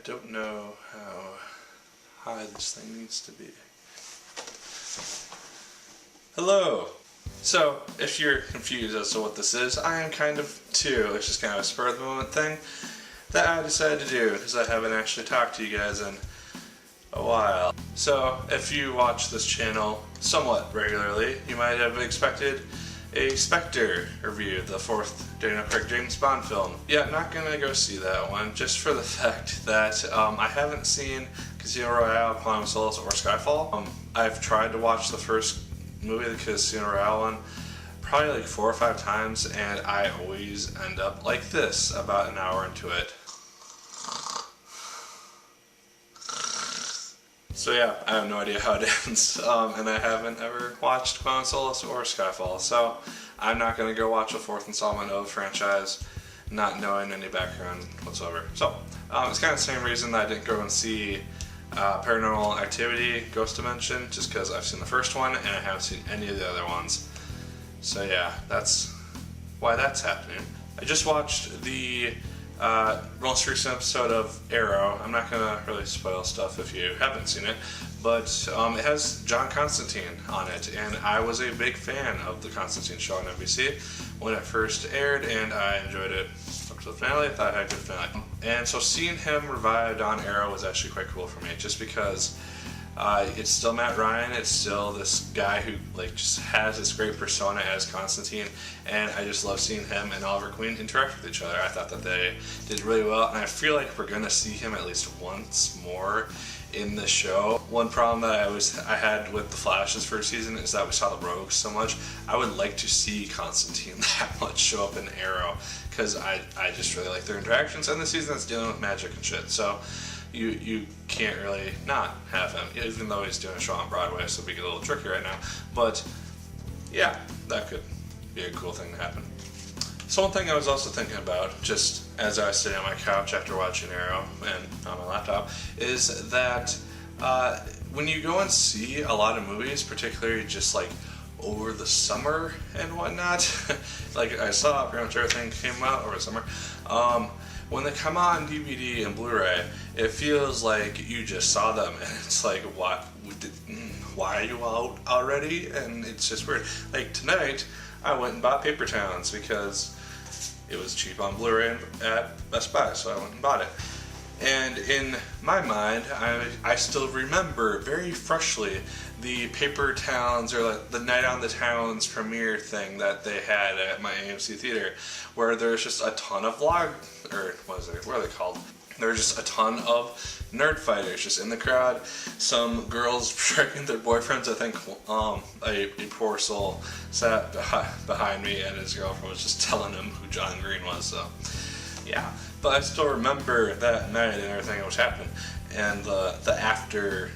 don't know how high this thing needs to be. Hello! So, if you're confused as to what this is, I am kind of too. It's just kind of a spur of the moment thing that I decided to do because I haven't actually talked to you guys in a while. So, if you watch this channel somewhat regularly, you might have expected a Spectre review, the fourth Daniel Craig James Bond film. Yeah, not gonna go see that one, just for the fact that I haven't seen Casino Royale, Quantum of Solace, or Skyfall. I've tried to watch the first movie, the Casino Royale one, probably like 4 or 5 times, and I always end up like this about an hour into it. So yeah, I have no idea how it ends, and I haven't ever watched Quantum of Solace or Skyfall, so I'm not going to go watch a 4th installment of the franchise, not knowing any background whatsoever. So, it's kind of the same reason that I didn't go and see Paranormal Activity, Ghost Dimension, just because I've seen the first one, and I haven't seen any of the other ones. So yeah, that's why that's happening. I just watched the most recent episode of Arrow. I'm not going to really spoil stuff if you haven't seen it, but it has John Constantine on it, and I was a big fan of the Constantine show on NBC when it first aired, and I enjoyed it up to the finale. I thought it had a good finale. And so seeing him revived on Arrow was actually quite cool for me, just because it's still Matt Ryan, it's still this guy who just has this great persona as Constantine, and I just love seeing him and Oliver Queen interact with each other. I thought that they did really well, and I feel like we're gonna see him at least once more in the show. One problem that I had with the Flash's first season is that we saw the Rogues so much. I would like to see Constantine that much show up in Arrow, because I just really like their interactions, and the season that's dealing with magic and shit, so you can't really not have him, even though he's doing a show on Broadway, so it'd be a little tricky right now. But yeah, that could be a cool thing to happen. So one thing I was also thinking about, just as I was sitting on my couch after watching Arrow and on my laptop, is that when you go and see a lot of movies, particularly just like over the summer and whatnot, like I saw pretty much everything came out over the summer, when they come out on DVD and Blu-ray, it feels like you just saw them, and it's like, what? Why are you out already? And it's just weird. Like tonight, I went and bought Paper Towns because it was cheap on Blu-ray at Best Buy, so I went and bought it. And in my mind, I still remember very freshly the Paper Towns, or like the Night on the Towns premiere thing that they had at my AMC theater, where there's just a ton of what are they called? There were just a ton of nerd fighters just in the crowd. Some girls striking their boyfriends. I think a poor soul sat behind me, and his girlfriend was just telling him who John Green was. So yeah, but I still remember that night and everything that was happening, and the after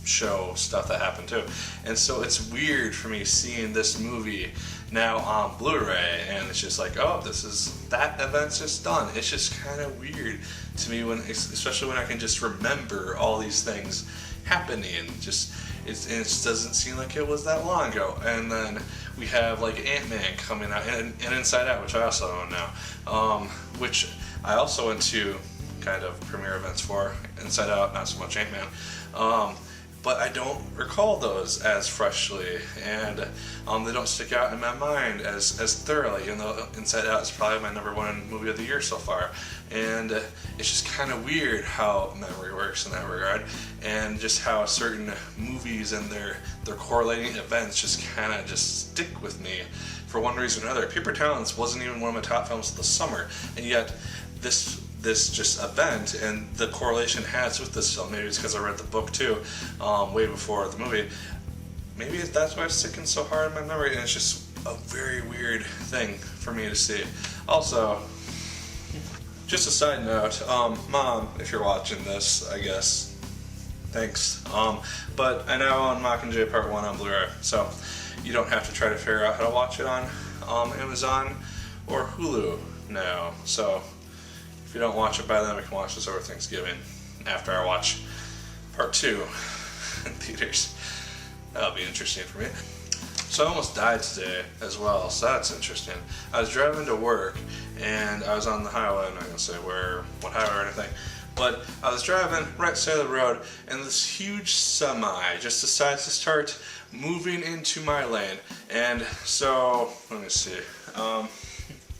show stuff that happened too. And so it's weird for me seeing this movie now on Blu-ray, and it's just like, oh, that event's just done. It's just kind of weird to me, especially when I can just remember all these things happening. It just doesn't seem like it was that long ago. And then we have like Ant-Man coming out, and Inside Out, which I also own now, which I also went to kind of premiere events for. Inside Out, not so much Ant-Man. But I don't recall those as freshly, and they don't stick out in my mind as thoroughly, even though Inside Out is probably my #1 movie of the year so far. And it's just kind of weird how memory works in that regard, and just how certain movies and their correlating events just kind of just stick with me for one reason or another. Paper Towns wasn't even one of my top films of the summer, and yet this just event and the correlation it has with this film, maybe it's because I read the book too, way before the movie, maybe that's why it's sticking so hard in my memory, and it's just a very weird thing for me to see. Also, just a side note, Mom, if you're watching this, I guess, thanks, but I now own Mockingjay Part 1 on Blu-ray, so you don't have to try to figure out how to watch it on Amazon or Hulu now, so if you don't watch it by then, we can watch this over Thanksgiving after I watch Part 2 in theaters. That'll be interesting for me. So I almost died today as well, so that's interesting. I was driving to work, and I was on the highway. I'm not going to say what highway or anything, But I was driving right side of the road, and this huge semi just decides to start moving into my lane. And so, let me see.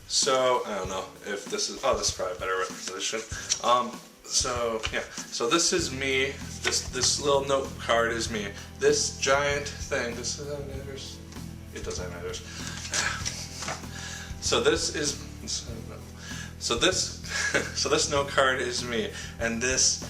So, I don't know if this is, this is probably a better representation. So, yeah, so this is me, this little note card is me. This giant thing, this is, it does have matters. So this is, so this note card is me, and this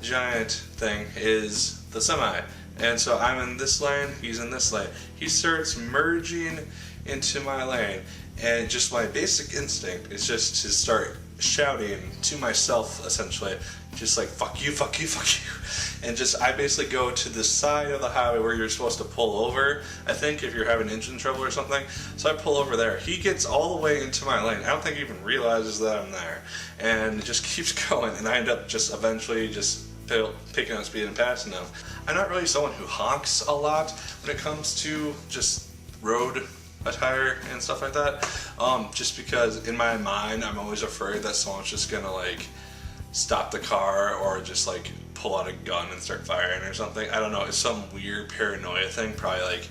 giant thing is the semi. And so I'm in this lane, he's in this lane. He starts merging into my lane, and just my basic instinct is just to start shouting to myself, essentially, just like, fuck you, fuck you, fuck you. And just, I basically go to the side of the highway where you're supposed to pull over, I think, if you're having engine trouble or something. So I pull over there. He gets all the way into my lane. I don't think he even realizes that I'm there. And just keeps going, and I end up just eventually just picking up speed and passing him. I'm not really someone who honks a lot when it comes to just road attire and stuff like that, just because in my mind I'm always afraid that someone's just gonna like stop the car or just like pull out a gun and start firing or something. I don't know, it's some weird paranoia thing, probably like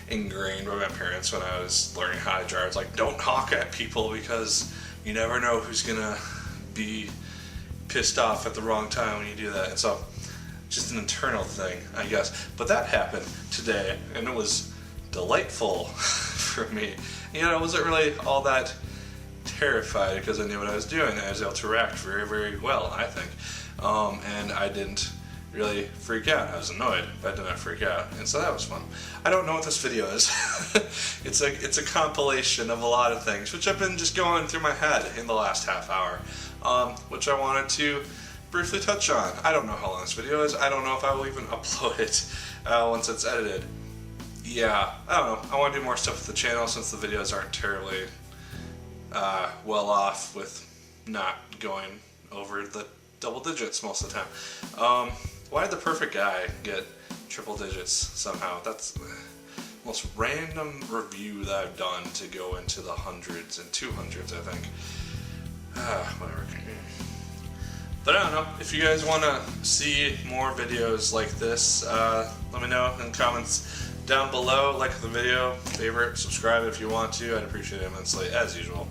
ingrained by my parents when I was learning how to drive. It's like, don't honk at people because you never know who's gonna be pissed off at the wrong time when you do that. And so just an internal thing, I guess. But that happened today, and it was delightful for me. You know, I wasn't really all that terrified because I knew what I was doing. I was able to react very, very well, I think. And I didn't really freak out. I was annoyed, but I did not freak out. And so that was fun. I don't know what this video is. It's a compilation of a lot of things, which I've been just going through my head in the last half hour, which I wanted to briefly touch on. I don't know how long this video is. I don't know if I will even upload it once it's edited. Yeah, I don't know. I want to do more stuff with the channel since the videos aren't terribly well off with not going over the double digits most of the time. Why did the perfect guy get triple digits somehow? That's the most random review that I've done to go into the hundreds and 200s, I think. Whatever. But I don't know, if you guys want to see more videos like this, let me know in the comments down below. Like the video, favorite, subscribe if you want to. I'd appreciate it immensely, as usual.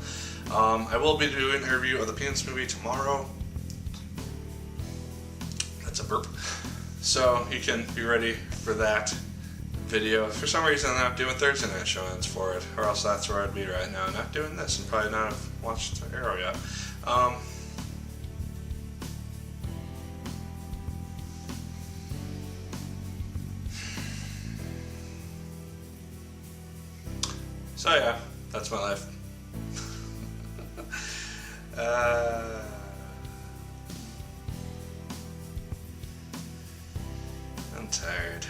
I will be doing a review of the Penis movie tomorrow. That's a burp. So you can be ready for that video. For some reason I'm not doing Thursday night showings for it, or else that's where I'd be right now, not doing this and probably not have watched Arrow yet. So yeah, that's my life. I'm tired.